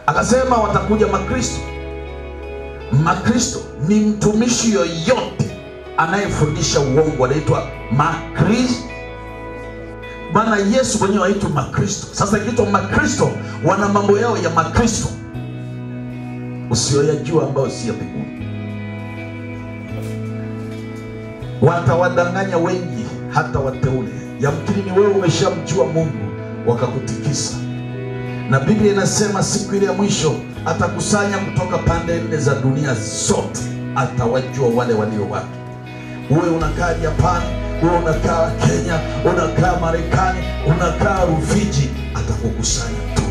Akasema watakuja Makristo. Makristo ni mtumishi yoyote anayefundisha uongo, anaitwa Makristo. Bwana Yesu mwenyewe anaitwa Makristo. Sasa kitu Makristo wana mambo yao ya Makristo usiyoyajua, ambao si ya mbinguni. Watawadanganya wengi, hata wateule. Yamkini wewe umeshamjua Mungu wakakutikisa. Na Biblia inasema siku ile ya mwisho atakusanya kutoka pande nne za dunia zote, atawajua wale walio wake. Uwe unakaa Japani, uwe unakaa Kenya, unakaa Marekani, unakaa Rufiji, atakukusanya tu.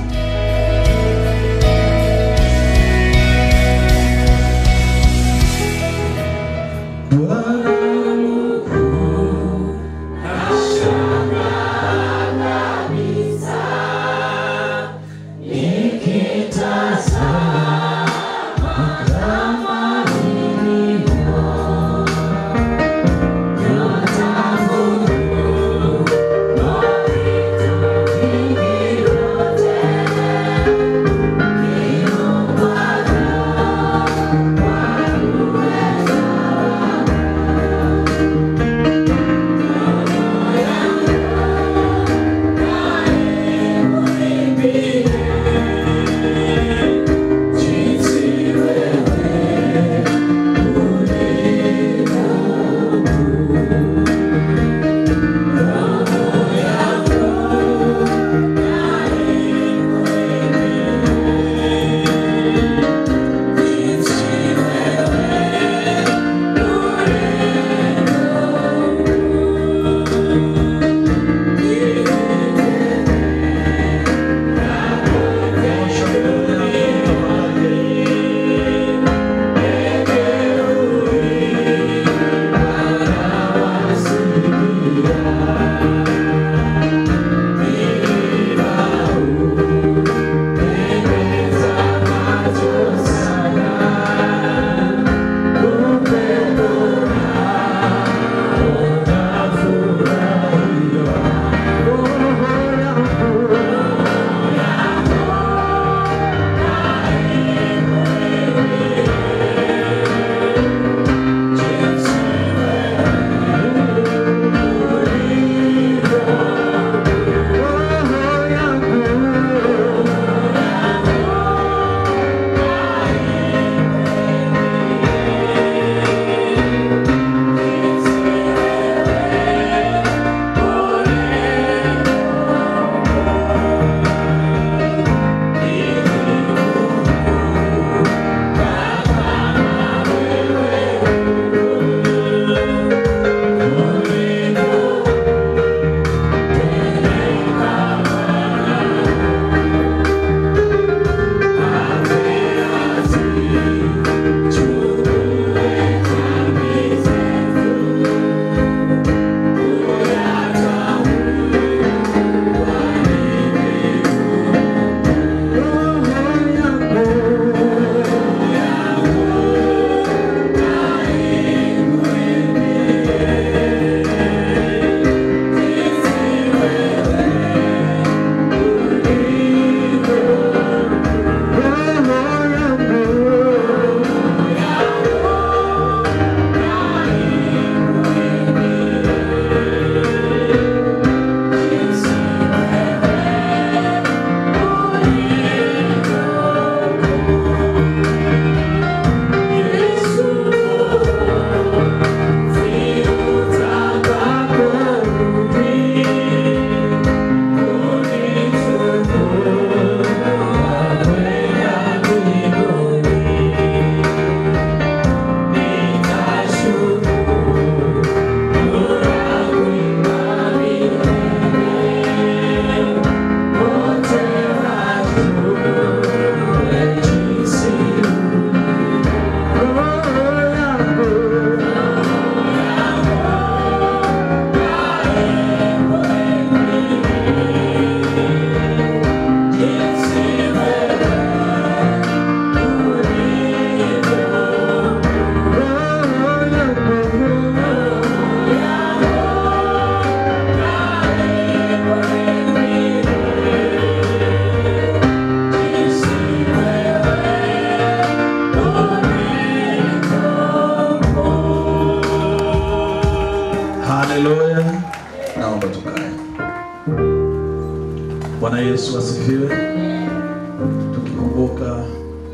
Kumbuka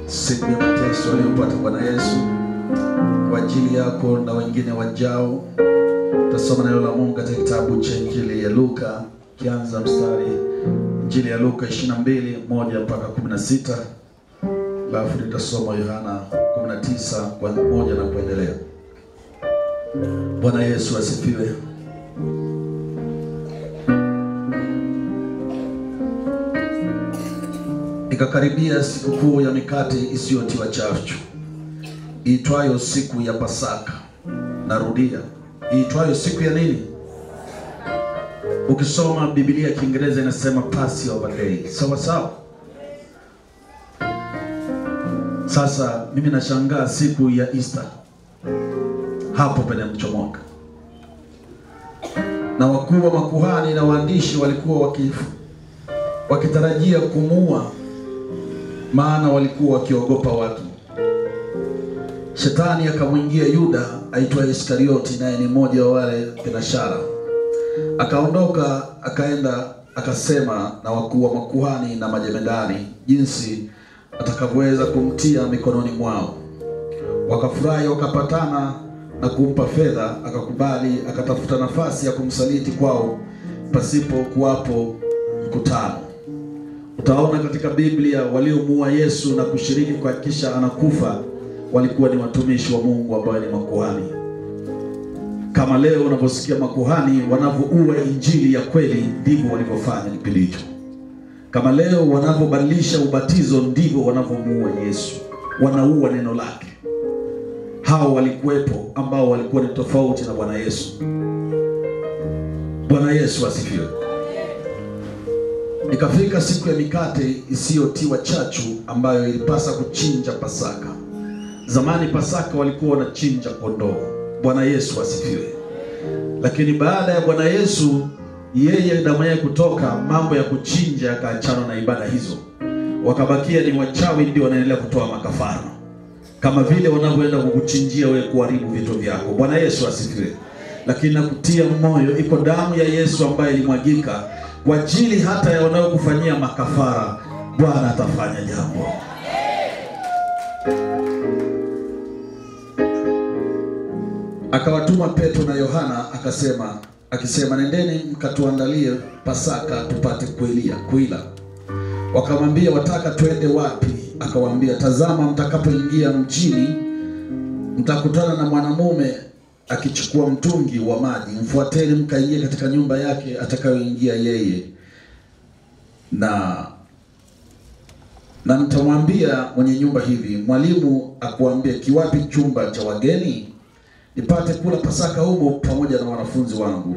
siku ya mateso aliyopata Bwana Yesu kwa ajili yako na wengine wajao. Tasoma neno la Mungu katika kitabu cha Injili ya Luka, kianza mstari Injili ya Luka 22:1-16. Alafu tutasoma Yohana 19:1 na kuendelea. Bwana Yesu asifiwe. Ikakaribia sikukuu ya mikate isiyotiwa chachu, iitwayo siku ya Pasaka. Narudia, iitwayo siku ya nini? Ukisoma Biblia ya Kiingereza inasema Passover Day. Sawa sawa. Sasa mimi nashangaa siku ya Easter hapo penye mchomoka, na wakuu wa makuhani na waandishi walikuwa wakitarajia kumuua, maana walikuwa wakiogopa watu. Shetani akamwingia Yuda aitwaye Iskarioti, naye ni mmoja wa wale tenashara. Akaondoka akaenda akasema na wakuu wa makuhani na majemadari jinsi atakavyoweza kumtia mikononi mwao. Wakafurahi, wakapatana na kumpa fedha. Akakubali, akatafuta nafasi ya kumsaliti kwao pasipo kuwapo mkutano. Utaona katika Biblia waliomuua Yesu na kushiriki kwa kisha anakufa walikuwa ni watumishi wa Mungu ambao ni makuhani. Kama leo unaposikia makuhani wanavyoua injili ya kweli, ndivyo walivyofanya kipindi hicho. Kama leo wanavyobadilisha ubatizo, ndivyo wanavyomuua Yesu, wanaua neno lake. Hao walikuwepo ambao walikuwa ni tofauti na Bwana Yesu. Bwana Yesu asifiwe. Ikafika siku ya mikate isiyotiwa chachu ambayo ilipasa kuchinja Pasaka. Zamani Pasaka walikuwa wanachinja kondoo. Bwana Yesu asifiwe. Lakini baada ya Bwana Yesu yeye damu yake kutoka, mambo ya kuchinja yakaachana na ibada hizo. Wakabakia ni wachawi ndio wanaendelea kutoa makafara, kama vile wanavyoenda kukuchinjia wewe kuharibu vitu vyako. Bwana Yesu asifiwe. Lakini nakutia moyo, iko damu ya Yesu ambayo ilimwagika kwa ajili hata ya wanaokufanyia makafara. Bwana atafanya jambo. Akawatuma Petro na Yohana akisema, nendeni mkatuandalie Pasaka tupate kuila. Wakamwambia, wataka twende wapi? Akawaambia, tazama, mtakapoingia mjini mtakutana na mwanamume akichukua mtungi wa maji. Mfuateni mkaingie katika nyumba yake atakayoingia yeye, na mtamwambia mwenye nyumba hivi, mwalimu akuambia, kiwapi chumba cha wageni nipate kula Pasaka humo pamoja na wanafunzi wangu?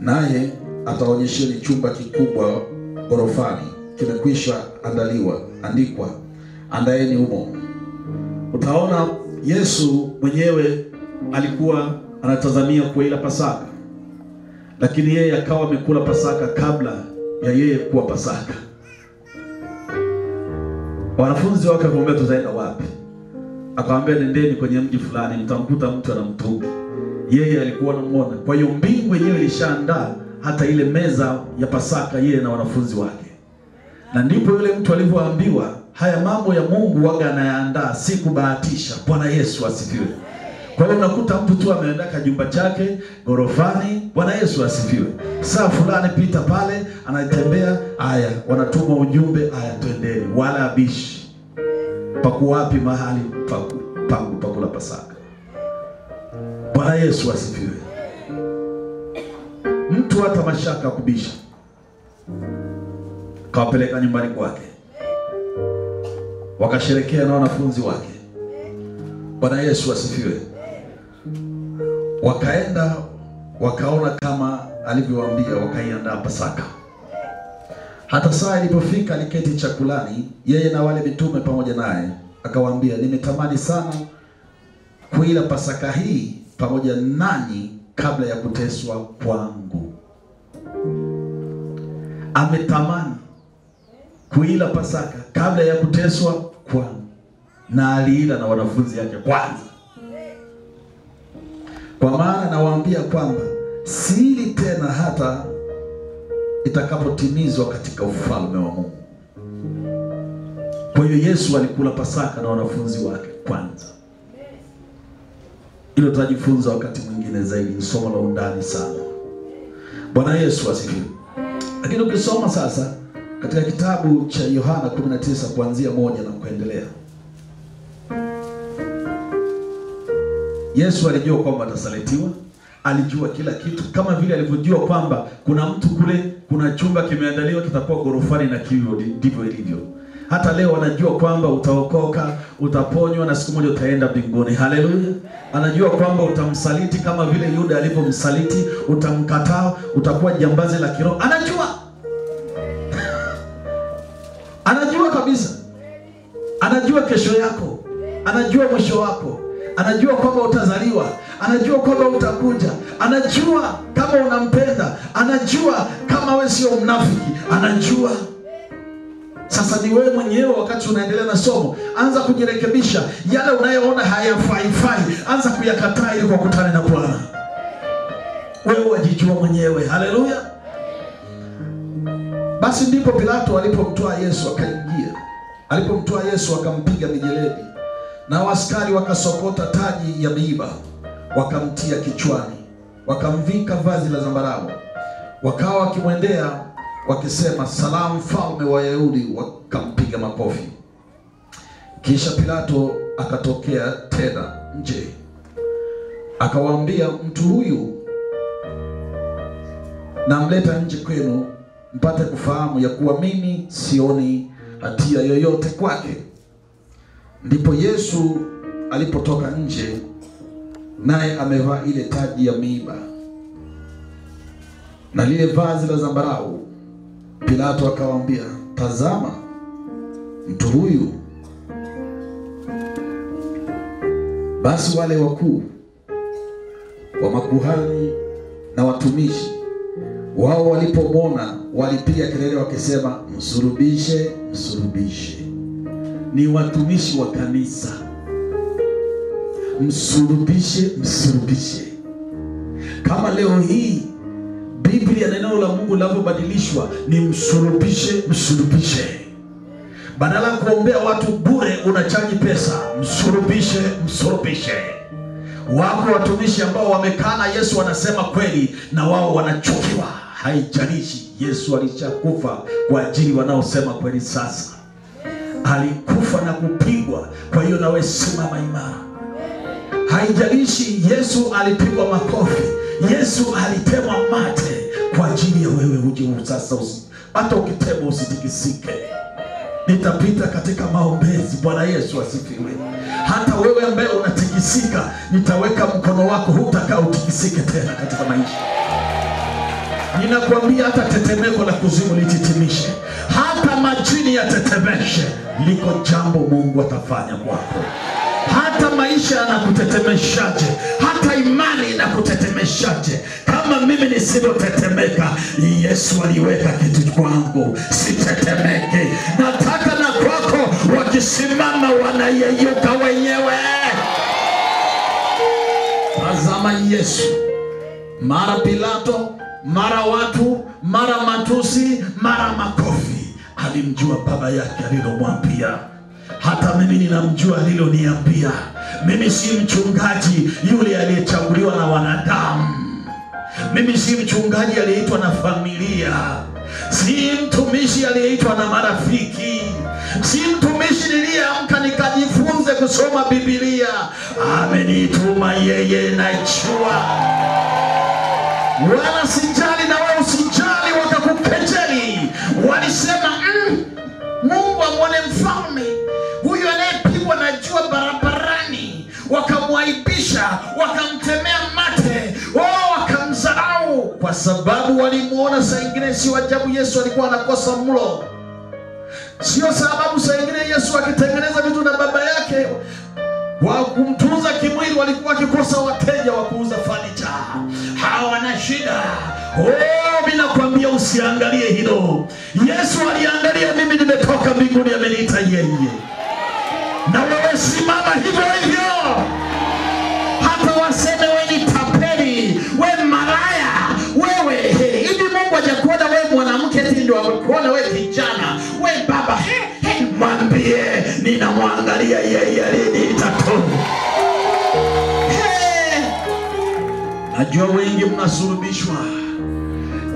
Naye ataonyesheni chumba kikubwa gorofani, kimekwisha andikwa, andaeni humo. Utaona Yesu mwenyewe alikuwa anatazamia kuila Pasaka, lakini yeye akawa amekula Pasaka kabla ya yeye kuwa Pasaka. Wanafunzi wake wakamwambia, tutaenda wapi? Akamwambia, nendeni kwenye mji fulani, mtamkuta mtu ana mtungi. Yeye alikuwa anamuona. Kwa hiyo mbingu yenyewe ilishaandaa hata ile meza ya Pasaka yeye na wanafunzi wake. Na ndipo yule mtu alivyoambiwa haya mambo ya Mungu waga anayaandaa, si kubahatisha. Bwana Yesu asifiwe. Kwa hiyo unakuta mtu tu ameenda kajumba chake gorofani. Bwana Yesu asifiwe. Saa fulani pita pale, anatembea, haya wanatuma ujumbe, haya twendeni, wala abishi. Paku wapi mahali pangu pakula Pasaka. Bwana Yesu asifiwe. Mtu hata mashaka kubisha, kawapeleka nyumbani kwake, wakasherekea na wanafunzi wake. Bwana Yesu asifiwe. Wakaenda wakaona kama alivyowaambia, wakaiandaa Pasaka. Hata saa ilipofika aliketi chakulani, yeye na wale mitume pamoja naye. Akawaambia, nimetamani sana kuila Pasaka hii pamoja nanyi kabla ya kuteswa kwangu. Ametamani kuila Pasaka kabla ya kuteswa kwangu, na aliila na wanafunzi yake kwanza. Kwa maana nawaambia kwamba siili tena hata itakapotimizwa katika ufalme wa Mungu. Kwa hiyo Yesu alikula Pasaka na wanafunzi wake kwanza. Hilo tutajifunza wakati mwingine zaidi, ni somo la undani sana. Bwana Yesu asifiwe. Lakini ukisoma sasa katika kitabu cha Yohana 19 kuanzia 1 na kuendelea, Yesu alijua kwamba atasalitiwa, alijua kila kitu, kama vile alivyojua kwamba kuna mtu kule, kuna chumba kimeandaliwa kitakuwa gorofani na kivyo ndivyo ilivyo. Hata leo anajua kwamba utaokoka, utaponywa na siku moja utaenda mbinguni. Haleluya. Anajua kwamba utamsaliti kama vile Yuda alivyomsaliti, utamkataa, utakuwa jambazi la kiroho. Anajua. Anajua kabisa. Anajua kesho yako. Anajua mwisho wako. Anajua kwamba utazaliwa. Anajua kwamba utakuja. Anajua kama unampenda. Anajua kama wewe sio mnafiki. Anajua. Sasa ni wewe mwenyewe wakati unaendelea na somo, anza kujirekebisha. Yale unayoona hayafai, anza kuyakataa ili kukutana na Bwana. Wewe wajijua mwenyewe. Haleluya. Basi ndipo Pilato alipomtoa Yesu akaingia. Alipomtoa Yesu akampiga mijeledi. Na askari wakasokota taji ya miiba, wakamtia kichwani, wakamvika vazi la zambarau. Wakawa wakimwendea wakisema, salamu mfalme wa Wayahudi, wakampiga makofi. Kisha Pilato akatokea tena nje, akawaambia, mtu huyu namleta nje kwenu, mpate kufahamu ya kuwa mimi sioni hatia yoyote kwake. Ndipo Yesu alipotoka nje, naye amevaa ile taji ya miiba na lile vazi la zambarau. Pilato akawaambia, tazama mtu huyu. Basi wale wakuu wa makuhani na watumishi wao walipomwona walipiga kelele wakisema, msulubishe, msulubishe. Ni watumishi wa kanisa. Msulubishe, msulubishe. Kama leo hii Biblia na neno la Mungu linavyobadilishwa ni msulubishe, msulubishe. Badala ya kuombea watu bure unachaji pesa, msulubishe, msulubishe. Wako watumishi ambao wamekana Yesu wanasema kweli na wao wanachukiwa. Haijalishi Yesu alishakufa kwa ajili wanaosema kweli. Sasa alikufa na kupigwa, kwa hiyo nawe simama imara. Haijalishi Yesu alipigwa makofi, Yesu alitemwa mate kwa ajili ya wewe. Uje sasa, hata ukitemwa usitikisike. Nitapita katika maombezi. Bwana Yesu asifiwe. Hata wewe ambaye unatikisika, nitaweka mkono wako, hutakaa utikisike tena katika maisha. Ninakwambia hata tetemeko la kuzimu lititimishe, hata majini yatetemeshe, liko jambo Mungu atafanya kwako. Hata maisha yanakutetemeshaje, hata imani inakutetemeshaje, kama mimi nisilotetemeka, Yesu aliweka kitu kwangu, sitetemeke. Nataka na kwako wakisimama wanayeyuka wenyewe. Tazama Yesu, mara Pilato, mara watu, mara matusi, mara makofi. Alimjua baba yake alilomwambia. Hata mimi ninamjua aliloniambia. Mimi si mchungaji yule aliyechaguliwa na wanadamu. Mimi si mchungaji aliyeitwa na familia. Si mtumishi aliyeitwa na marafiki. Si mtumishi niliyeamka nikajifunze kusoma Biblia. Amenituma yeye, najua. Wala sijali na wewe usijali wakakukejeli. Walisema Mungu amwone mfalme huyu anayepigwa na jua barabarani. Wakamwaibisha, wakamtemea mate, wakamdharau, kwa sababu walimuona. Saa ingine si ajabu Yesu alikuwa anakosa mlo. Sio sababu saa ingine Yesu akitengeneza vitu na baba yake wa kumtunza kimwili walikuwa wakikosa wateja wa kuuza furniture. Hawana shida. Mimi nakwambia usiangalie hilo. Yesu aliangalia mimi nimetoka mbinguni, ameniita yeye. Na wewe simama hivyo hivyo. Hata waseme wewe ni tapeli, wewe malaya, wewe hivi Mungu hajakuona wewe mwanamke, ndio amekuona wewe kijana, wewe baba. Mwambie ninamwangalia yeye aliyeniita Tony. Najua wengi mnasurubishwa.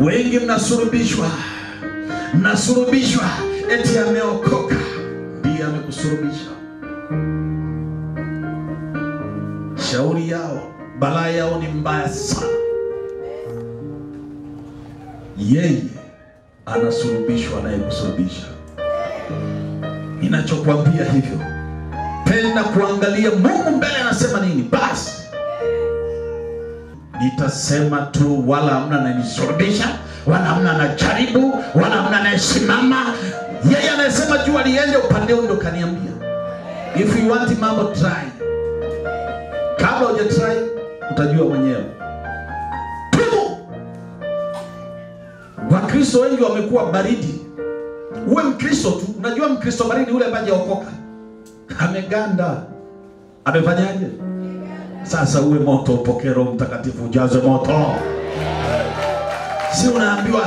Wengi mnasurubishwa. Mnasurubishwa eti ameokoka. Ndiye amekusurubisha. Shauri yao, balaa yao ni mbaya sana. Yeye anasurubishwa anayekusurubisha. Ninachokuambia hivyo, penda kuangalia Mungu mbele anasema nini. Basi nitasema tu, wala hamna ananisurubisha, wala hamna anajaribu, wala hamna anayesimama. Yeye anasema jua liende upande ndo kaniambia. If you want mambo try. Kabla huja try utajua mwenyewe. Wakristo wengi wamekuwa baridi. Uwe Mkristo tu, unajua Mkristo baridi ule ambaye hajaokoka. Ameganda. Amefanyaje? Sasa uwe moto, upokee Roho Mtakatifu, ujazwe moto. Si unaambiwa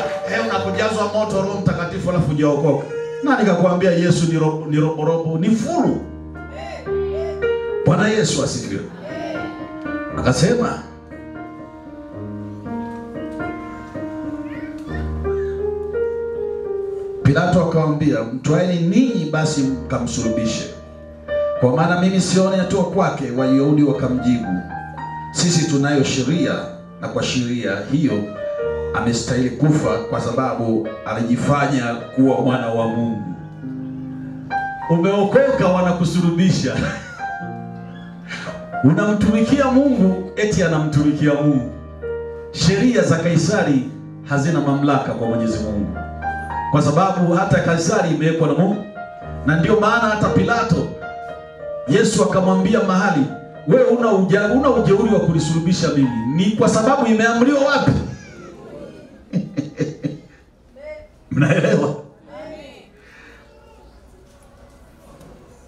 unapojazwa moto Roho Mtakatifu alafu hujaokoka. Nani kakwambia Yesu ni robo ni fulu? Bwana Yesu asifiwe. Akasema Pilato akamwambia, mtwaeni ninyi basi mkamsulubishe, kwa maana mimi sioni hatia kwake. Wayahudi wakamjibu, sisi tunayo sheria, na kwa sheria hiyo amestahili kufa, kwa sababu alijifanya kuwa mwana wa Mungu. Umeokoka wanakusulubisha. Unamtumikia Mungu eti anamtumikia Mungu. Sheria za Kaisari hazina mamlaka kwa Mwenyezi Mungu, kwa sababu hata Kaisari imewekwa na Mungu. Na ndio maana hata Pilato, Yesu akamwambia mahali, wewe una ujeuri wa kunisulubisha mimi, ni kwa sababu imeamriwa wapi? Mnaelewa?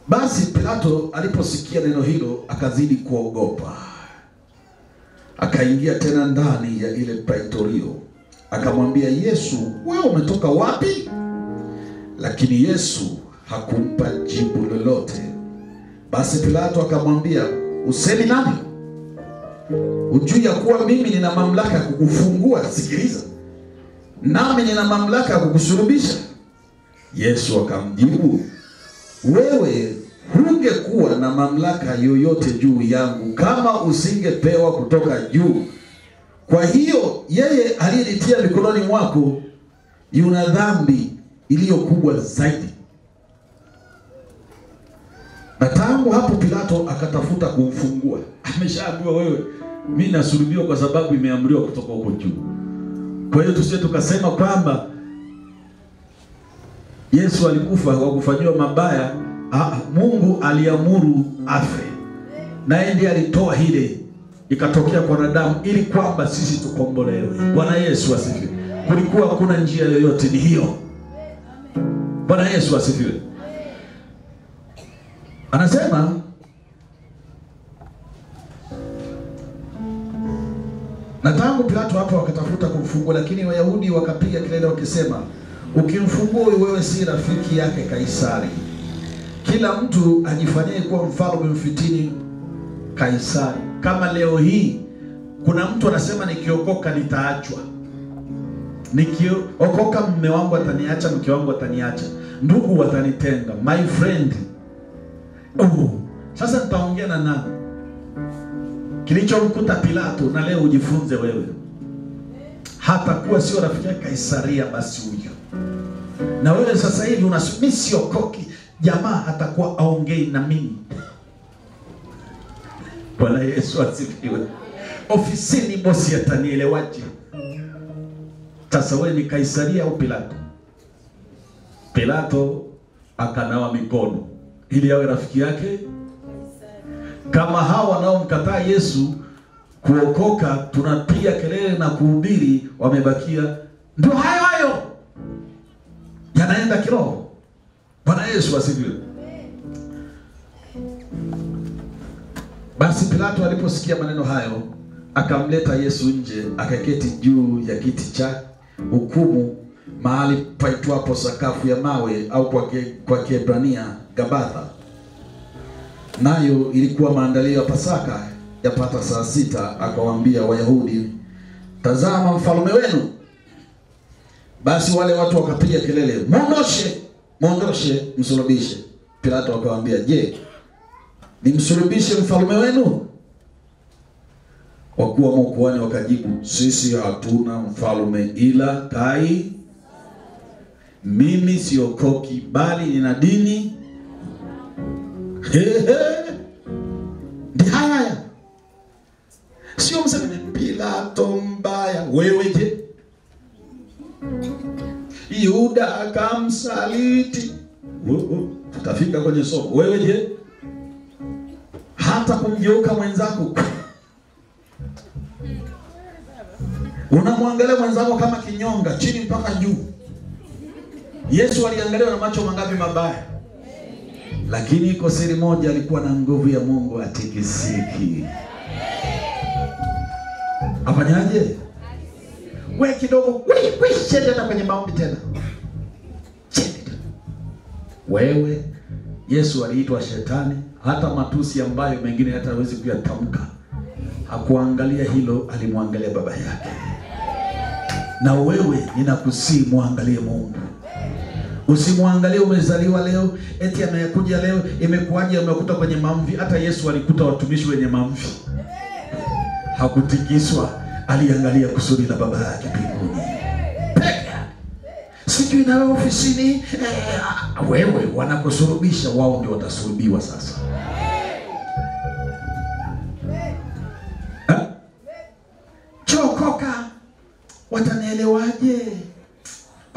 Basi Pilato aliposikia neno hilo akazidi kuogopa. Akaingia tena ndani ya ile praetorio, akamwambia Yesu, wewe umetoka wapi? Lakini Yesu hakumpa jibu lolote. Basi Pilato akamwambia, usemi nani? Ujui ya kuwa mimi nina mamlaka ya kukufungua? Sikiliza, nami nina mamlaka ya kukusulubisha. Yesu akamjibu, wewe hungekuwa na mamlaka yoyote juu yangu kama usingepewa kutoka juu. Kwa hiyo yeye aliyenitia mikononi mwako yuna dhambi iliyo kubwa zaidi. Na tangu hapo Pilato akatafuta kumfungua. Ameshaambiwa, wewe mimi nasulubiwa kwa sababu imeamriwa kutoka huko juu. Kwa hiyo tusije tukasema kwamba Yesu alikufa kwa kufanywa mabaya. Mungu aliamuru afe, naye ndiye alitoa ile ikatokea kwa wanadamu ili kwamba sisi tukombolewe. Bwana Yesu asifiwe. Kulikuwa hakuna njia yoyote, ni hiyo. Bwana Yesu asifiwe. Anasema na tangu Pilato hapo wakatafuta kumfungua, lakini Wayahudi wakapiga kelele wakisema, ukimfungua wewe si rafiki yake Kaisari. Kila mtu ajifanyie kuwa mfalme mfitini Kaisari. Kama leo hii kuna mtu anasema nikiokoka nitaachwa, nikiokoka mume wangu ataniacha, mke wangu ataniacha, ndugu watanitenga, my friend. Sasa nitaongea na nani? Kilichomkuta Pilato na leo ujifunze wewe. Hata kuwa sio rafiki ya Kaisaria basi huyo. Na wewe sasa hivi unasubiri siokoki, jamaa atakuwa aongei na mimi. Bwana Yesu asifiwe. Ofisini bosi atanielewaje? Sasa wewe ni Kaisaria au Pilato? Pilato akanawa mikono ili awe rafiki yake. Kama hao wanaomkataa Yesu kuokoka tunapiga kelele na kuhubiri, wamebakia ndio hayo yanaenda kiroho. Bwana Yesu asifiwe. Basi Pilato aliposikia maneno hayo akamleta Yesu nje, akaketi juu ya kiti cha hukumu, mahali paitwapo sakafu ya mawe, au kwa Kiebrania Gabatha. Nayo ilikuwa maandalio ya Pasaka yapata saa 6. Akawaambia Wayahudi, tazama mfalme wenu. Basi wale watu wakapiga kelele, muondoshe, msulubishe. Pilato akawaambia, je, nimsulubishe mfalme wenu? Wakuu wa makuhani wakajibu, sisi hatuna mfalme ila Kai. Mimi siokoki bali nina dini. Ndi haya. Sio mseme Pilato mbaya. Wewe je? Yuda akamsaliti. Tutafika kwenye somo. Wewe je? Hata kumgeuka mwenzako. Unamwangalia mwenzako kama kinyonga chini mpaka juu. Yesu aliangaliwa na macho mangapi mabaya? Lakini iko siri moja, alikuwa na nguvu ya Mungu atikisiki. Afanyaje? Wewe kidogo, wewe tena kwenye maombi tena. Wewe, Yesu aliitwa shetani, hata matusi ambayo mengine hata hawezi kuyatamka. Hakuangalia hilo, alimwangalia baba yake. Na wewe ninakusii muangalie Mungu. Usimwangalie umezaliwa leo, eti amekuja leo, imekuaje umekuta kwenye mamvi. Hata Yesu alikuta watumishi wenye mamvi. Hakutikiswa, aliangalia kusudi la baba yake mbinguni. Sijui na wewe ofisini, wewe wanakusurubisha, wao ndio watasurubiwa sasa. Chokoka, watanielewaje?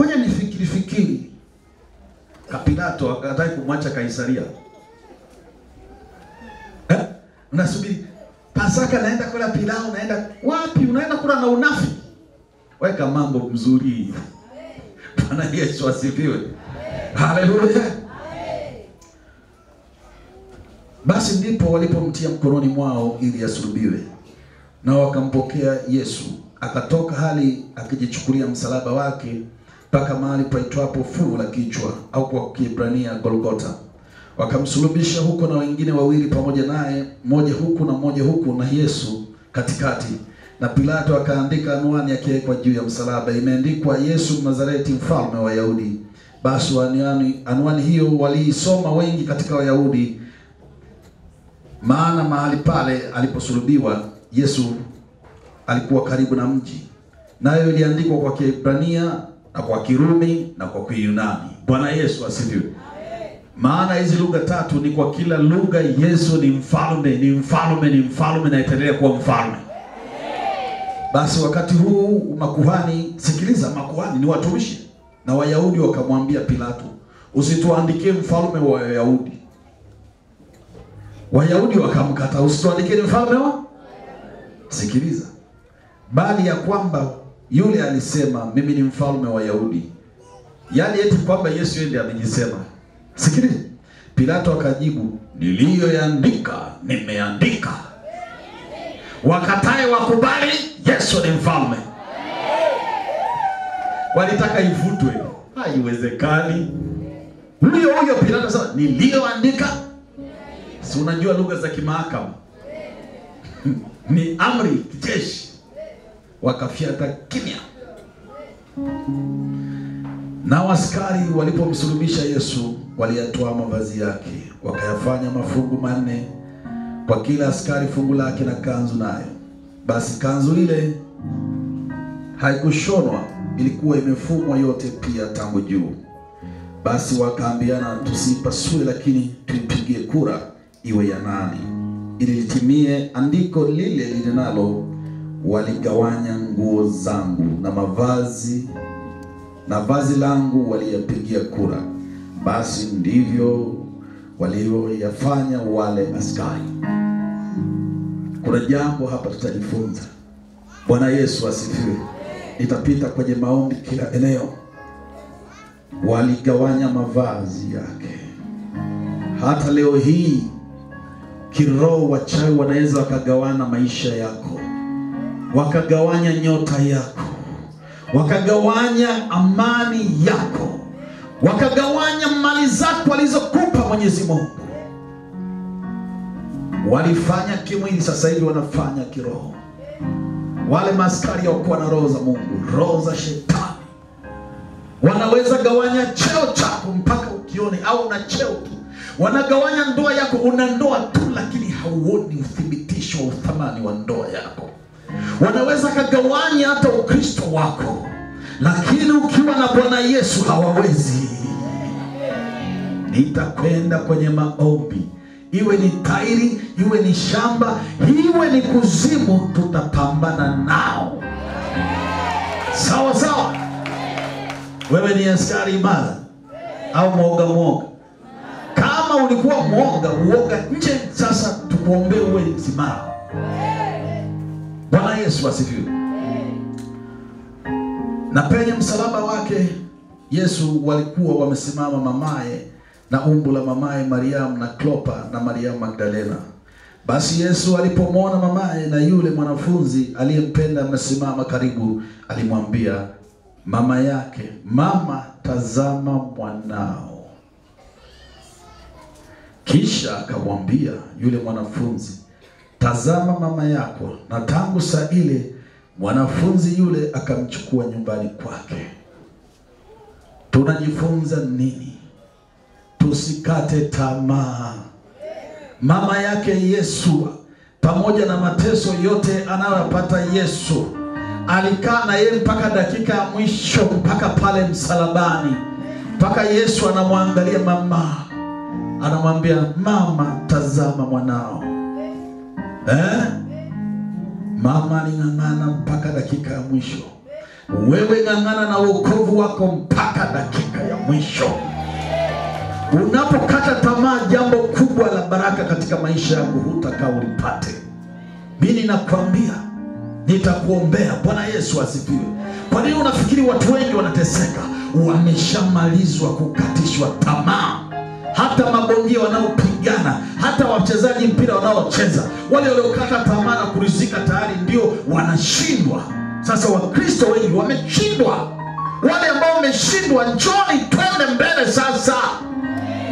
Ngoja nifikiri. Pilato akataka kumwacha Kaisaria. Unasubiri Pasaka, naenda kula pilau, naenda wapi? Unaenda kula na unafi. Weka mambo mzuri. Bwana Yesu asifiwe. Haleluya. Basi ndipo walipomtia mkononi mwao ili asulubiwe. Na wakampokea Yesu. Akatoka hali akijichukulia msalaba wake mpaka mahali paitwapo Fuvu la Kichwa, au kwa Kiebrania Golgotha. Wakamsulubisha huko na wengine wawili pamoja naye, mmoja huku na mmoja huku, na Yesu katikati. Na Pilato akaandika anwani yake kwa juu ya msalaba, imeandikwa Yesu Mnazareti, mfalme wa Wayahudi. Basi anwani hiyo waliisoma wengi katika Wayahudi, maana mahali pale aliposulubiwa Yesu alikuwa karibu na mji. Nayo iliandikwa kwa Kiebrania na kwa Kirumi na kwa Kiyunani. Bwana Yesu asifiwe. Maana hizi lugha tatu ni kwa kila lugha Yesu ni mfalme, ni mfalme, ni mfalme, na itaendelea kuwa mfalme. Basi wakati huu makuhani, sikiliza, makuhani ni watumishi, na Wayahudi wakamwambia Pilato, usituandikie mfalme wa Wayahudi. Wayahudi wakamkata, usituandikie mfalme wa? Sikiliza. Bali ya kwamba yule alisema mimi ni mfalme wa Wayahudi. Yaani eti kwamba Yesu ndiye amejisema. Sikiliza. Pilato akajibu, niliyoandika nimeandika. Wakatae wakubali, Yesu ni mfalme. Walitaka ifutwe. Haiwezekani. Huyo Pilato sasa, niliyoandika. Si unajua lugha za kimahakama? Ni amri kijeshi. Wakafiata kimya. Na askari walipomsulubisha Yesu, waliyatoa mavazi yake, wakayafanya mafungu 4, kwa kila askari fungu lake na kanzu nayo. Basi kanzu ile haikushonwa, ilikuwa imefumwa yote pia tangu juu. Basi wakaambiana, tusipasue lakini tuipigie kura iwe ya nani, ili litimie andiko lile linalo, waligawanya nguo zangu na vazi langu waliyapigia kura. Basi ndivyo walioyafanya wale askari. Kuna jambo hapa tutajifunza. Bwana Yesu asifiwe. Nitapita kwenye maombi kila eneo. Waligawanya mavazi yake. Hata leo hii kiroho wachawi wanaweza wakagawana maisha yako, wakagawanya nyota yako, wakagawanya amani yako, wakagawanya mali zako alizokupa Mwenyezi Mungu. Walifanya kimwili, sasa hivi wanafanya kiroho. Wale maskari wakuwa na roho za Mungu, roho za shetani. Wanaweza gawanya cheo chako mpaka ukione, au una cheo tu. Wanagawanya ndoa yako, una ndoa tu lakini hauoni uthibitisho wa uthamani wa ndoa yako. Wanaweza kagawanya hata Ukristo wako, lakini ukiwa na Bwana Yesu hawawezi. Nitakwenda kwenye maombi, iwe ni tairi, iwe ni shamba, iwe ni kuzimu, tutapambana nao. Sawa sawa. Wewe ni askari imara au mwoga? Kama ulikuwa uoga nje, sasa tukuombee uwe imara. Bwana Yesu asifiwe. Na penye msalaba wake Yesu walikuwa wamesimama mamaye na umbu la mamaye Mariamu na Klopa na Mariamu Magdalena. Basi Yesu alipomwona mamaye na yule mwanafunzi aliyempenda amesimama karibu, alimwambia mama yake, mama, tazama mwanao. Kisha akamwambia yule mwanafunzi, tazama mama yako. Na tangu saa ile mwanafunzi yule akamchukua nyumbani kwake. Tunajifunza nini? Tusikate tamaa. Mama yake Yesu, pamoja na mateso yote anayopata Yesu, alikaa na yeye mpaka dakika ya mwisho, mpaka pale msalabani. Mpaka Yesu anamwangalia mama, anamwambia, mama, tazama mwanao. Mama aling'ang'ana mpaka dakika ya mwisho. Wewe ng'ang'ana na wokovu wako mpaka dakika ya mwisho. Unapokata tamaa, jambo kubwa la baraka katika maisha yako hutakaa ulipate. Mimi nakwambia, nitakuombea. Bwana Yesu asifiwe. Kwa nini unafikiri watu wengi wanateseka? Wameshamalizwa kukatishwa tamaa. Hata mabondia wanaopigana, hata wachezaji mpira wanaocheza, wale waliokata tamaa na kurizika tayari ndio wanashindwa. Sasa Wakristo wengi wameshindwa. Wale ambao wameshindwa, njoni twende mbele sasa.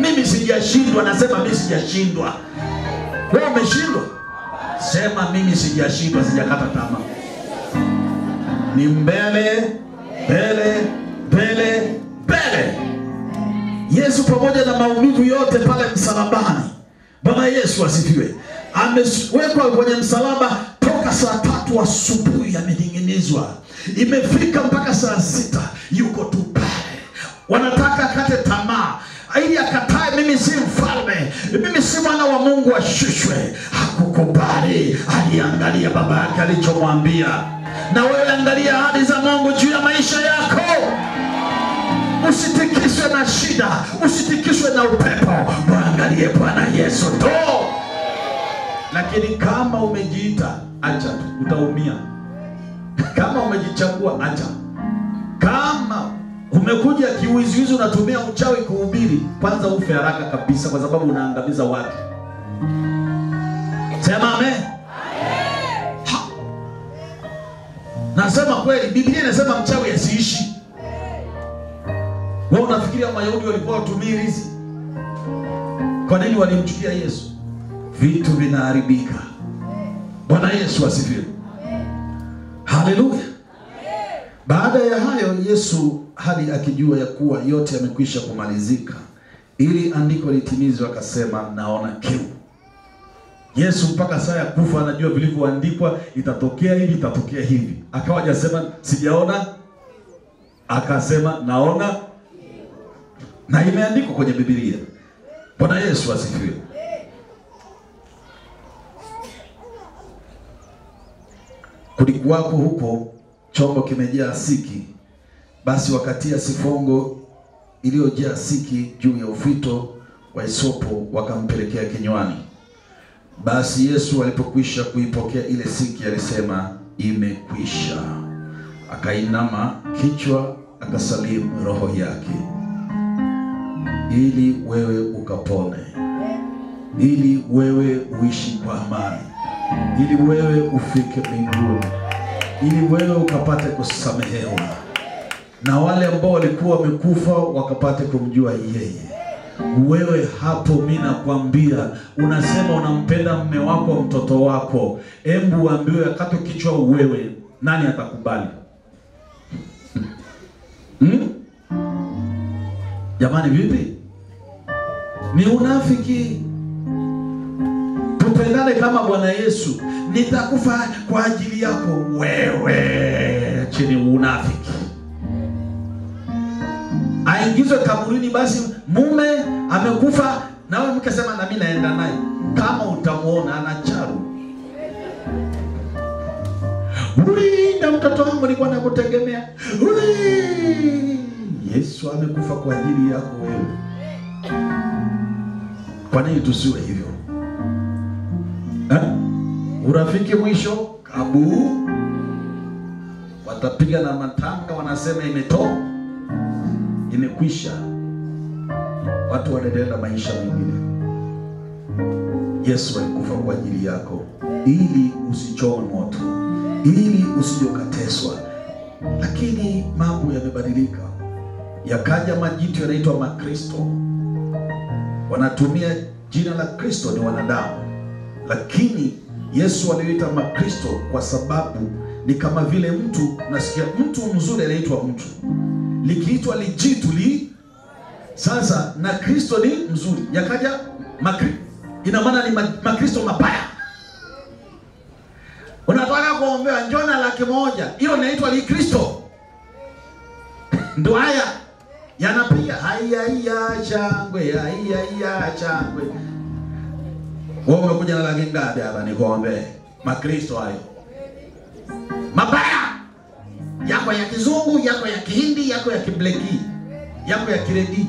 Mimi sijashindwa, nasema mimi sijashindwa. Wewe umeshindwa? Sema mimi sijashindwa, sijakata tamaa. Ni mbele, mbele, mbele, mbele. Yesu pamoja na maumivu yote pale msalabani, Bwana Yesu asifiwe, amewekwa kwenye msalaba toka saa 3 asubuhi, amening'inizwa. Imefika mpaka saa 6 yuko tu pale. Wanataka akate tamaa, ili akatae, mimi si mfalme, mimi si mwana wa Mungu ashushwe. Hakukubali. Aliangalia baba yake alichomwambia. Na wewe angalia ahadi za Mungu juu ya maisha yako. Usitikiswe na shida, usitikiswe na upepo. Mwangalie Bwana Yesu tu. Lakini kama umejiita, acha tu, utaumia. Kama umejichagua, acha. Kama umekuja kiuizuizu unatumia uchawi kuhubiri, kwanza ufe haraka kabisa, kwa sababu unaangamiza watu. Sema amen. Nasema kweli, Biblia inasema mchawi asiishi. Wewe unafikiria Wayahudi walikuwa watumii rizi? Kwa nini walimchukia Yesu? Vitu vinaharibika. Bwana Yesu asifiwe. Haleluya. Baada ya hayo Yesu, hadi akijua ya kuwa yote yamekwisha kumalizika, ili andiko litimizwe, akasema, naona kiu. Yesu mpaka saa ya kufa anajua vilivyoandikwa, itatokea hivi, itatokea hivi. Akawa hajasema sijaona, akasema naona, na imeandikwa kwenye Biblia. Bwana Yesu asifiwe. Kulikuwako huko chombo kimejaa siki. Basi wakatia sifongo iliyojaa siki juu ya ufito wa hisopo, wakampelekea kinywani. Basi Yesu alipokwisha kuipokea ile siki, alisema, imekwisha. Akainama kichwa, akasalimu roho yake. Ili wewe ukapone, ili wewe uishi kwa amani, ili wewe ufike mbinguni, ili wewe ukapate kusamehewa, na wale ambao walikuwa wamekufa wakapate kumjua yeye. Wewe hapo mimi nakwambia, unasema unampenda mume wako, mtoto wako. Hebu uambiwe akate kichwa wewe, nani atakubali? Jamani vipi? Ni unafiki. Tupendane kama Bwana Yesu. Nitakufa kwa ajili yako wewe. Chini unafiki. Aingizwe kaburini, basi mume amekufa na wewe mkasema na mimi naenda naye. Kama utamuona anacharu. Ulinda mtoto wangu, nilikuwa nakutegemea. Yesu amekufa kwa ajili yako wewe. Kwa nini tusiwe hivyo? Urafiki mwisho kabu. Watapiga na matanga, wanasema imekwisha. Watu wanaendelea maisha mengine. Yesu alikufa kwa ajili yako ili usichome moto, ili usijokateswa. Lakini mambo yamebadilika. Yakaja majitu yanaitwa Makristo. Wanatumia jina la Kristo, ni wanadamu. Lakini Yesu aliita Makristo kwa sababu ni kama vile mtu, nasikia mtu mzuri anaitwa mtu. Likiitwa lijitu sasa na Kristo ni mzuri. Yakaja ina maana ni Makristo mabaya. Unataka kuombewa njona 100,000, hilo linaitwa li Kristo. Ndio haya yanapiga haya changwe, haya changwe. Wewe umekuja na laki ngapi hapa nikuombe? Makristo hayo mabaya. Yako ya kizungu, yako ya kihindi, yako ya kibleki, yako ya kiredi.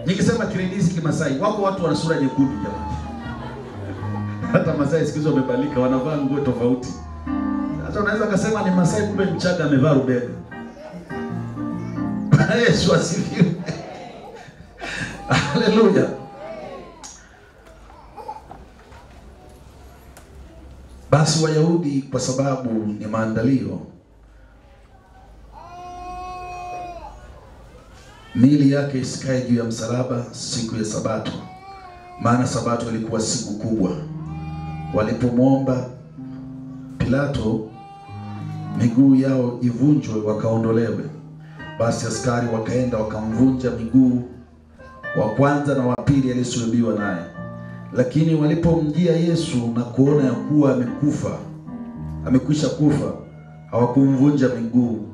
Nikisema kiredi si Kimasai, wako watu wana sura nyekundu jamani. Hata Masai siku hizo wamebadilika, wanavaa nguo tofauti. Sasa unaweza kusema ni Masai, kumbe Mchaga amevaa rubega. Yesu asifiwe. Haleluya. Basi Wayahudi, kwa sababu ni maandalio, miili yake isikae juu ya msalaba siku ya Sabato, maana Sabato ilikuwa siku kubwa. Walipomwomba Pilato miguu yao ivunjwe wakaondolewe, basi askari wakaenda wakamvunja miguu wa kwanza na wa pili aliyesulubiwa naye. Lakini walipomjia Yesu na kuona ya kuwa amekwisha kufa, hawakumvunja miguu.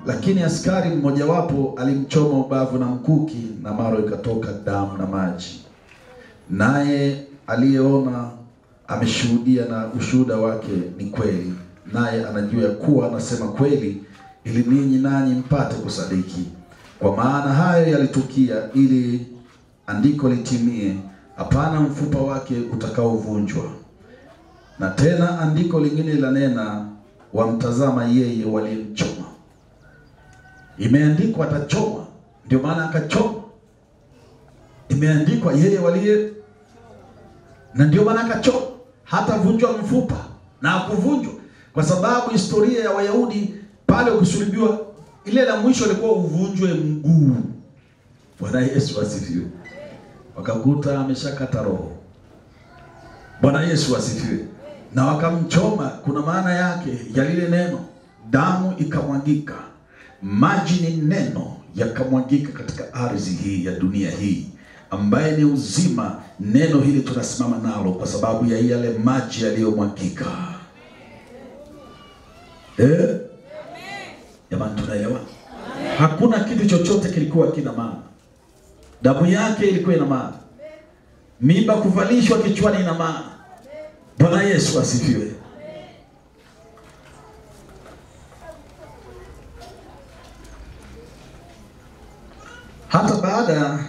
Lakini askari mmojawapo alimchoma ubavu na mkuki, na maro ikatoka damu na maji. Naye aliyeona ameshuhudia, na ushuhuda wake ni kweli. Naye anajua ya kuwa anasema kweli, ili ninyi nanyi mpate kusadiki. Kwa maana hayo yalitukia ili andiko litimie, hapana mfupa wake utakaovunjwa. Na tena andiko lingine lanena, wamtazama yeye waliyemchoma. Imeandikwa atachoma, ndio maana akachoma. Imeandikwa yeye waliye, na ndio maana akachoma. Hata vunjwa mfupa na akuvunjwa, kwa sababu historia ya Wayahudi pale ukisulubiwa, ile la mwisho ilikuwa uvunjwe mguu. Bwana Yesu asifiwe. Wakakuta ameshakata roho. Bwana Yesu asifiwe. Na wakamchoma. Kuna maana yake ya lile neno, damu ikamwagika. Maji ni neno, yakamwagika katika ardhi hii ya dunia hii ambaye ni uzima. Neno hili tunasimama nalo kwa sababu ya yale maji yaliyomwagika. Jamani, tunaelewa? Hakuna kitu chochote kilikuwa kina maana. Damu yake ilikuwa ina maana. Mimba kuvalishwa kichwani ina maana. Bwana Yesu asifiwe. Hata baada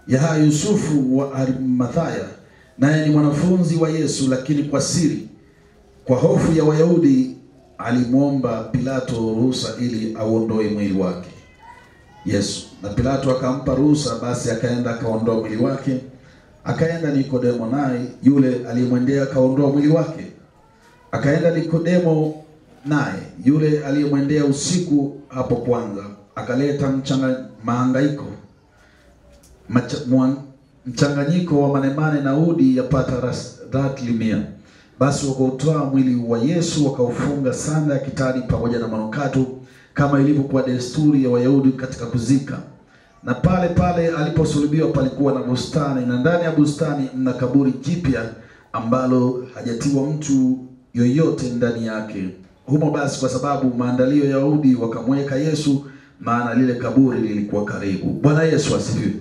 ya Yusufu wa Arimathaya, naye ni mwanafunzi wa Yesu, lakini kwa siri, kwa hofu ya Wayahudi, alimwomba Pilato ruhusa ili auondoe mwili wake Yesu. Na Pilato akampa ruhusa, basi akaenda akaondoa mwili wake. Akaenda Nikodemo, naye yule aliyemwendea akaondoa mwili wake. Akaenda Nikodemo, naye yule aliyemwendea usiku hapo kwanza, akaleta mahangaiko mchanganyiko wa manemane na udi yapata ratli 100. Basi wakautoa mwili wa Yesu wakaufunga sanda ya kitani pamoja na manukato, kama ilivyokuwa desturi ya Wayahudi katika kuzika. Na pale pale aliposulubiwa palikuwa na bustani, na ndani ya bustani mna kaburi jipya ambalo hajatiwa mtu yoyote ndani yake. Humo basi, kwa sababu maandalio ya Wayahudi, wakamweka Yesu, maana lile kaburi lilikuwa karibu. Bwana Yesu asifiwe.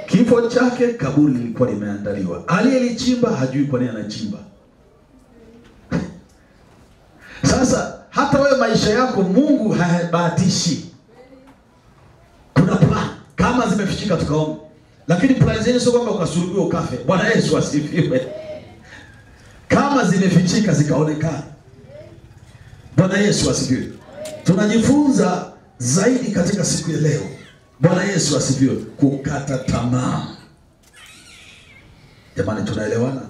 Kifo chake kaburi lilikuwa limeandaliwa. Aliyelichimba hajui kwa nini anachimba. Sasa hata wewe maisha yako Mungu habahatishi. Kuna plan kama zimefichika tukaomba. Lakini plan zenyewe sio kwamba ukasulubiwa ukafe. Bwana Yesu asifiwe. Kama zimefichika zikaonekana. Bwana Yesu asifiwe. Tunajifunza zaidi katika siku ya leo. Bwana Yesu asifiwe. Kukata tamaa. Jamani, tunaelewana?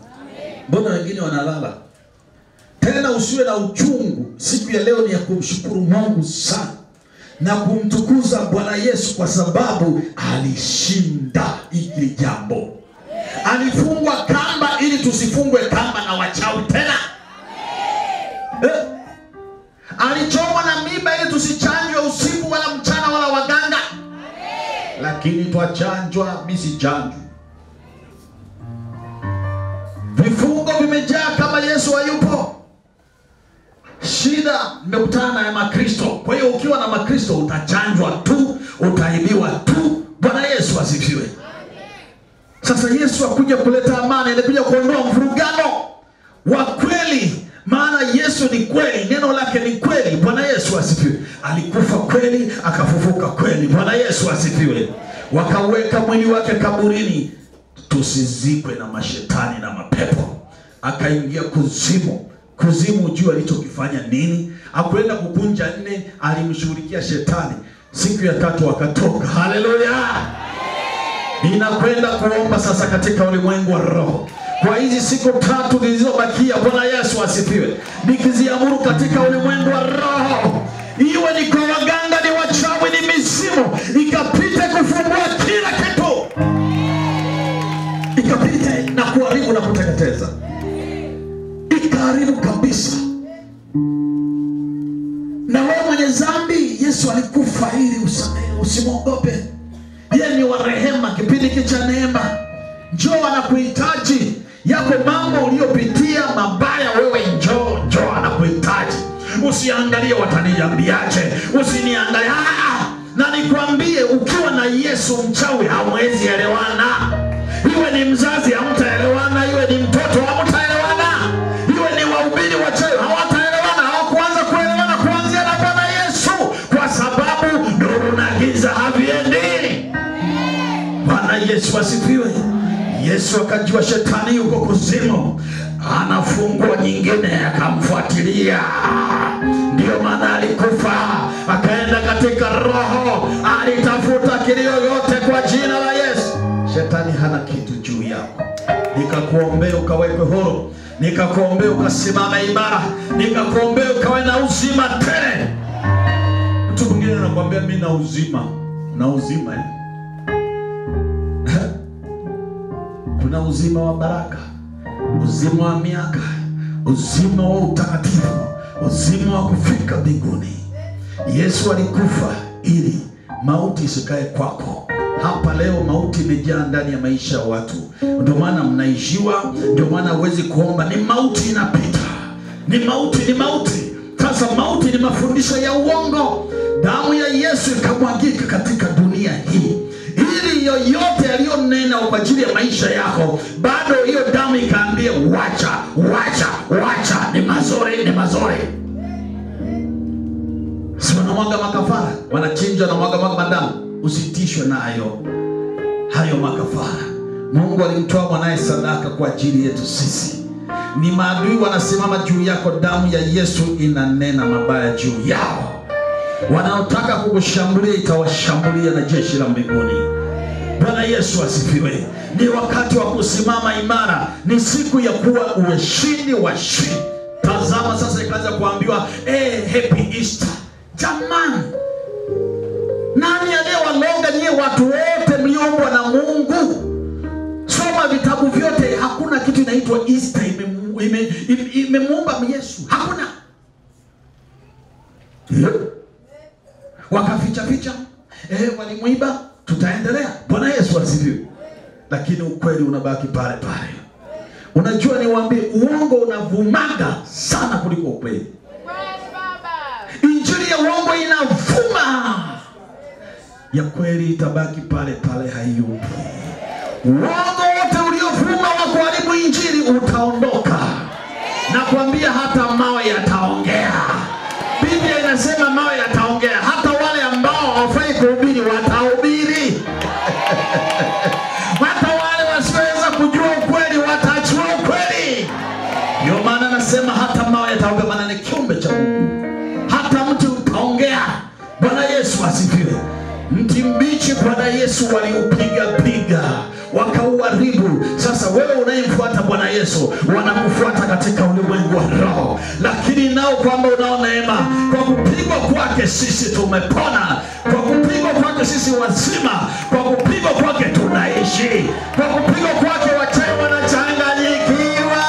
Mbona wengine wanalala? Tena usiwe na uchungu. Siku ya leo ni ya kumshukuru Mungu sana na kumtukuza Bwana Yesu, kwa sababu alishinda hili jambo. Alifungwa kamba ili tusifungwe kamba na wachawi tena. Alichomwa na miba ili tusichanjwe usiku wala mchana wala waganga. Lakini twachanjwa, misi chanjwa. Vifungo vimejaa kama Yesu hayupo. Shida mmekutana na Makristo. Kwa hiyo ukiwa na Makristo utachanjwa tu, utaibiwa tu. Bwana Yesu asifiwe. Sasa Yesu hakuja kuleta amani, alikuja kuondoa mvurugano wa kweli. Maana Yesu ni kweli, neno lake ni kweli. Bwana Yesu asifiwe. Alikufa kweli, akafufuka kweli. Bwana Yesu asifiwe. Wakaweka mwili wake kaburini tusizikwe na mashetani na mapepo. Akaingia kuzimu. Kuzimu jua alichokifanya nini? Hakuenda kukunja 4, alimshughulikia shetani. Siku ya 3 akatoka. Haleluya. Ninakwenda kuomba sasa katika ulimwengu wa roho. Kwa hizi siku 3 zilizobakia, Bwana Yesu asifiwe, nikiziamuru katika ulimwengu wa roho, iwe ni kwa waganga, ni wachawi, ni mizimu, ikapite kufungua kila kitu. Ikapite na kuharibu na kuteketeza. Ikaharibu kabisa. Na wewe mwenye dhambi, Yesu alikufa ili usamehe, usimwogope. Yeye ni wa rehema, kipindi cha neema. Njoo anakuhitaji. Yako mambo uliyopitia mabaya, wewe njoo anakuhitaji. Usiangalie wataniambiaje, usiniangalie. Na nikwambie, ukiwa na Yesu mchawi hamwezi elewana. Iwe ni mzazi hamtaelewana, iwe ni mtoto hamtaelewana, iwe ni wahubiri wachawi hawataelewana. Hawakuanza kuelewana kuanzia na Bwana Yesu, kwa sababu nuru na giza haviendi. Bwana Yesu asifiwe. Yesu akajua shetani yuko kuzimu, anafungua nyingine, akamfuatilia. Ndio maana alikufa, akaenda katika roho, alitafuta kilio yote kwa jina la Yesu. Shetani hana kitu juu yako. Nikakuombea ukawekwe huru, nikakuombea ukasimama imara, nikakuombea ukawe na uzima tele. Mtu mwingine anakuambia mimi na uzima. Na uzima kuna uzima wa baraka, uzima wa miaka, uzima wa utakatifu, uzima wa kufika mbinguni. Yesu alikufa ili mauti isikae kwako. Hapa leo mauti imejaa ndani ya maisha ya watu. Ndio maana mnaishiwa, ndio maana huwezi kuomba. Ni mauti inapita. Ni mauti. Sasa mauti ni mafundisho ya uongo. Damu ya Yesu ikamwagika katika dunia hii, ili yoyote aliyonena kwa ajili ya maisha yako, bado hiyo damu ikaambia wacha, ni mazuri. Si wanamwaga makafara, wanachinja na mwaga madamu. Usitishwe na hayo makafara. Mungu alimtoa mwanae sadaka kwa ajili yetu sisi. Ni maadui wanasimama juu yako, damu ya Yesu inanena mabaya juu yao. Wanaotaka kukushambulia itawashambulia na jeshi la mbinguni. Bwana Yesu asifiwe. Ni wakati wa kusimama imara. Ni siku ya kuwa ushindi wa shindi. Tazama sasa ikaanza kuambiwa happy Easter. Jamani, Nani aliyewalonga nyie watu wote mlioumbwa na Mungu? Soma vitabu vyote, hakuna kitu inaitwa Easter imemuumba Yesu. Hakuna. Wakaficha walimuiba, tutaendelea. Bwana Yesu asifiwe. Lakini ukweli unabaki pale pale. Unajua niwaambie, uongo unavumaga sana kuliko ukweli. Injili ya uongo inavuma, ya kweli itabaki pale pale, haiyupi. Uongo wote uliovuma wa kuharibu injili utaondoka. Na kuambia hata mawe yataongea. Biblia inasema mawe yataongea. Hata wale ambao hawafai kuhubiri watahubiri. Hata wale wasioweza kujua ukweli watachua ukweli. Ndio maana nasema hata mawe yataongea, maana ni kiumbe cha Mungu. Hata mti utaongea. Bwana Yesu asifiwe. Mti mbichi Bwana Yesu waliupiga wakauharibu. Sasa wewe unayemfuata Bwana Yesu, wanakufuata katika ulimwengu wa roho. Lakini nao kwamba unao neema, kwa kupigwa kwake sisi tumepona, kwa kupigwa kwake sisi wazima, kwa kupigwa kwake tunaishi, kwa kupigwa kwake wachawi wanachanganyikiwa,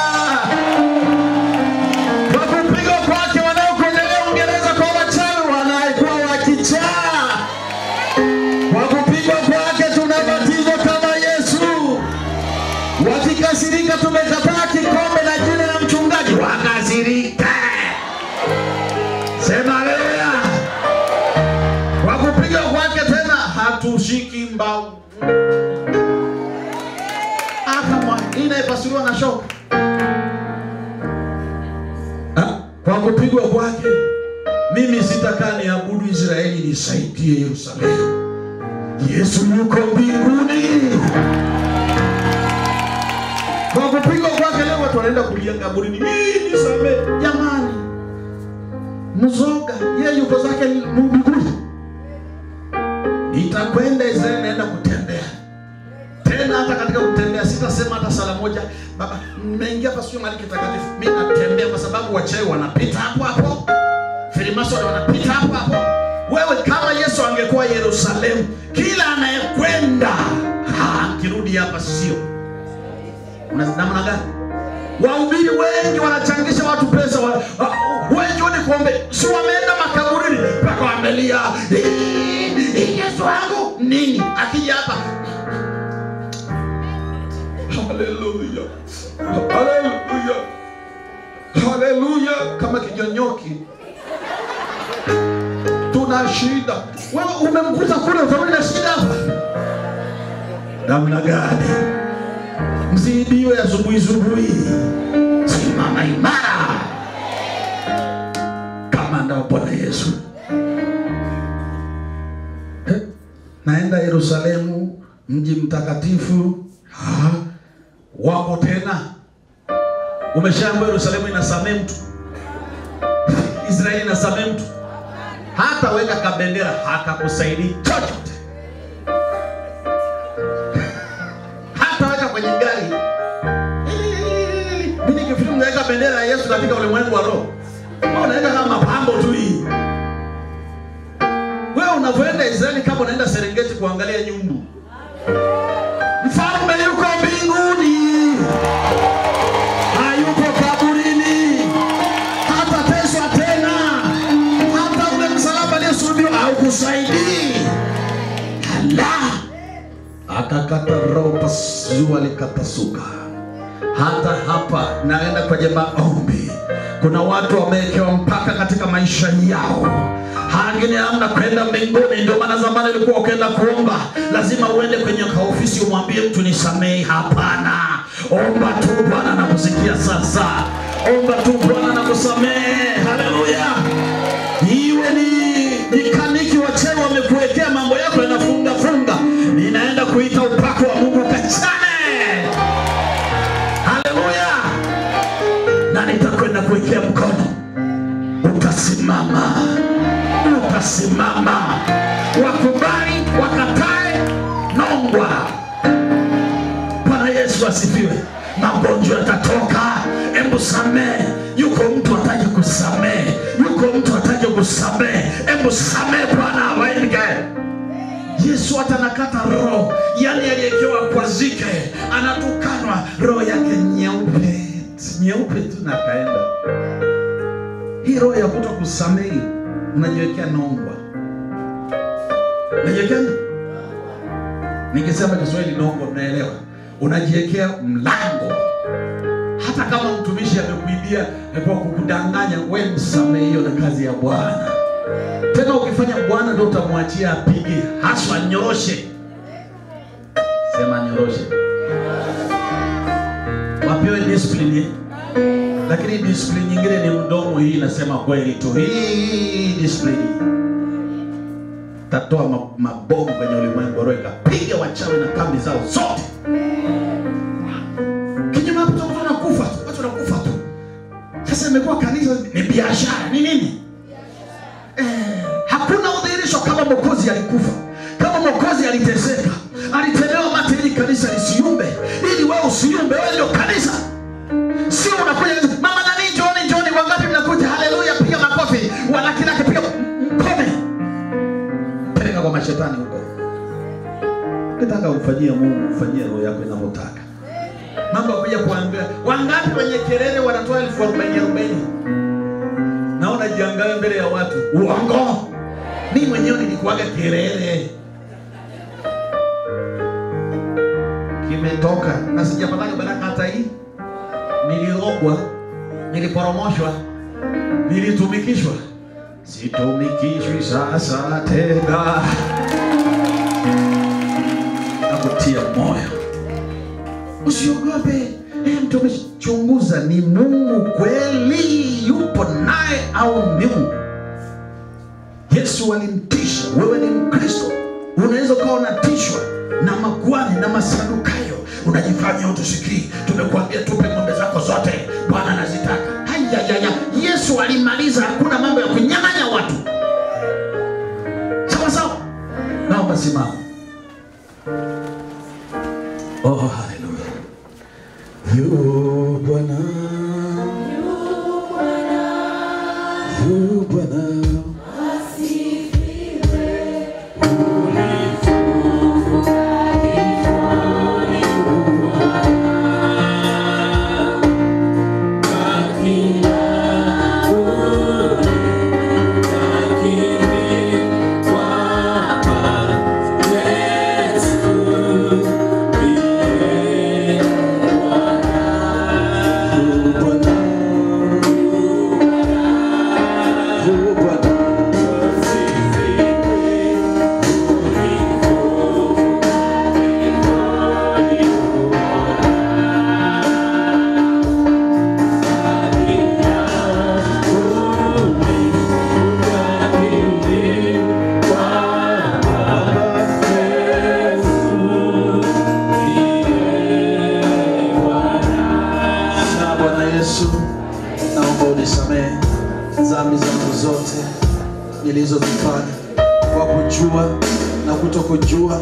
kwa kupigwa kwake wanaokuendelea Uingereza kwa wachawi wanaikuwa wakichaa, kwa kupigwa kwake tunabatizwa kama Yesu. Wakikasirika tumekataa kikombe na jina la mchungaji wakasirika. Sema haleluya. Kwa kupigwa kwake tena hatushiki mbao. Kama inaipasuliwa na shoka. Kwa kupigwa kwake mimi sitakaa niabudu Israeli, nisaidie Yerusalemu. Yesu yuko mbinguni. Kwa kupigwa kwake leo watu wanaenda kulia kaburini. Nisamehe jamani. Mzoga yeye yuko zake mbinguni. Nitakwenda Israeli, naenda kutembea. Tena hata katika kutembea sitasema hata sala moja, baba nimeingia hapa sio maliki takatifu. Mimi natembea kwa sababu wachawi wanapita hapo hapo. Filimaso wanapita hapo hapo. Wewe kama Yesu angekuwa Yerusalemu, kila anayekwenda kirudi hapa sio. Unazidamana gani? Wahubiri wengi wanachangisha watu pesa, wengi wani kuombe, si wameenda makaburini mpaka wamelia, Yesu wangu nini? Akija hapa haleluya, haleluya, haleluya, kama kijonyoki. Tuna shida. Wewe umemkuta kule, utaona shida hapa. Namna gani? Mzidiwe ya zubuhi. Simama imara kama ndao Bwana Yesu. Naenda Yerusalemu, mji mtakatifu. Wako tena. Umeshaambiwa Yerusalemu inasamehe mtu. Israeli inasamehe mtu. Hata weka kabendera hakakusaidii chochote. Hata weka kwenye gari. Mimi nikifikiri unaweka bendera ya Yesu katika ulimwengu wa roho, unaweka kama mapambo tu hii. Wewe unavoenda Israeli kama unaenda Serengeti kuangalia nyumbu. Mfalme yuko mbinguni. Hayuko kaburini. Hata teswa tena. Hata ule msalaba aliyesulubiwa haukusaidii. Allah akakata roho, pasua likapasuka. Hata hapa naenda kwenye maombi. Kuna watu wamewekewa mpaka katika maisha yao. Hangine hamna kwenda mbinguni. Ndio maana zamani ilikuwa ukienda kuomba lazima uende kwenye ofisi umwambie mtu nisamehe. Hapana. Omba tu Bwana anakusikia sasa. Omba tu Bwana anakusamehe. Haleluya. Iwe ni kaniki wachawi wamekuwekea mambo yako yanafunga. Ninaenda kuita upako wa Mungu kachane. Haleluya. Na nitakwenda kuwekea mkono. Utasimama. Wakubali, wakatae, nongwa. Bwana Yesu asifiwe. Magonjwa yatatoka. Embu samehe. Yuko mtu ataje kusamehe. Embu samehe Bwana awainge. Yesu hata anakata roho, yani aliyekewa kwa zike, anatukanwa, roho yake nyeupe tu na kaenda. Hii roho ya kuto kusamehi, unajiwekea nongwa. Unajiwekea? Nikisema Kiswahili nongwa mnaelewa. Unajiwekea mlango. Hata kama mtumishi amekuibia, kwa kukudanganya, wewe msamehe, hiyo na kazi ya Bwana. Tena ukifanya Bwana ndio utamwachia apige, haswa nyoroshe. Sema nyoroshe. Wapewe discipline. Lakini discipline nyingine ni mdomo, hii nasema kweli tu. Hii discipline tatoa mabomu kwenye ulimwengu, roho ikapiga wachawi na kambi zao zote. Kinyume hapo watu wanakufa tu, watu wanakufa tu. Sasa imekuwa kanisa ni biashara, ni nini? Hakuna udhihirisho kama Mwokozi alikufa, kama Mwokozi aliteseka, alitemewa mate ili kanisa lisiumbe, ili wewe usiumbe. Wewe ndio kanisa. Sio unakuja mama nani John wangapi mnakuja, haleluya, piga makofi, wanakila kipiga mkome, peleka kwa mashetani huko. Nataka ufanyie Mungu, ufanyie roho yako inavyotaka. Mambo kuja kuambia wangapi wenye kelele wanatoa 40,000. Naona jiangalia mbele ya watu. Uongo. Mimi mwenyewe nilikuaga kelele. Kimetoka na sijapata baraka hata hii. Nilirogwa, niliporomoshwa, nilitumikishwa. Situmikishwi sasa tena. Nakutia moyo. Usiogope. Mtumishi, chunguza ni Mungu kweli yupo naye au Mungu. Yesu alimtisha. Wewe ni Mkristo, unaweza kuwa unatishwa na makuhani na Masadukayo, unajifanya utusikii. Tumekuambia tupe ng'ombe zako zote, Bwana anazitaka. Haya, Yesu alimaliza, hakuna mambo ya kunyang'anya watu. Sawa sawa. Naomba simama. Oh, haleluya. Yu Bwana, yu Bwana. Nilizozifanya kwa kujua na kutokujua,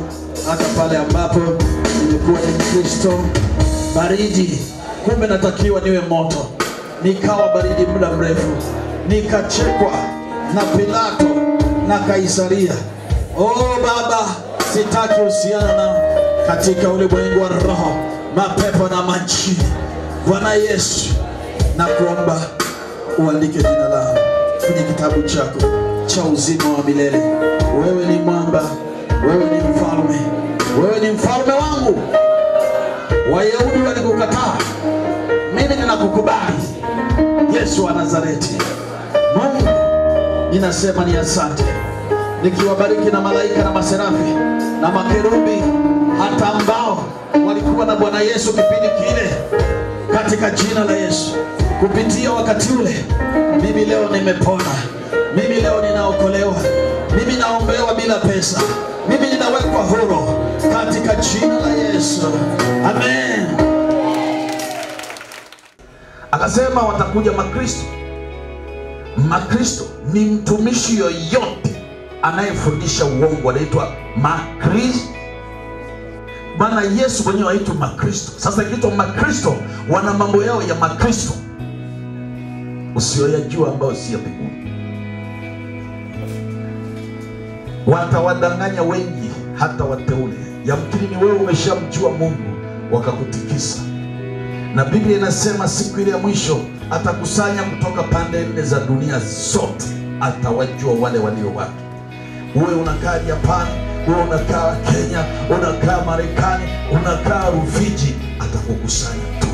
hata pale ambapo nilikuwa ni Mkristo baridi, kumbe natakiwa niwe moto. Nikawa baridi muda mrefu, nikachekwa na Pilato na Kaisaria. Oh Baba, sitaki uhusiana nao katika ulimwengu wa roho, mapepo na majini. Bwana Yesu, nakuomba uandike jina lao kwenye kitabu chako cha uzima wa milele. Wewe ni mwamba, wewe ni mfalme, wewe ni mfalme wangu. Wayahudi walikukataa, mimi ninakukubali. Yesu wa Nazareti. Mungu, ninasema ni asante, nikiwabariki na malaika na maserafi na makerubi, hata ambao walikuwa na Bwana Yesu kipindi kile, katika jina la Yesu. Kupitia wakati ule, mimi leo nimepona. Mimi leo ninaokolewa. Mimi naombewa bila pesa. Mimi ninawekwa huru katika jina la Yesu. Amen. Akasema watakuja Makristo. Makristo ni mtumishi yoyote anayefundisha uongo, anaitwa Makristo. Bwana Yesu mwenyewe aitwa Makristo. Sasa kitu Makristo wana mambo yao ya Makristo usiyoyajua, ambao si ya mbinguni. Watawadanganya wengi hata wateule. Yamkini ni wewe umeshamjua Mungu wakakutikisa. Na Biblia inasema siku ile ya mwisho atakusanya kutoka pande nne za dunia zote, atawajua wale walio wake. Uwe unakaa Japani, uwe unakaa Kenya, unakaa Marekani, unakaa Rufiji, atakukusanya.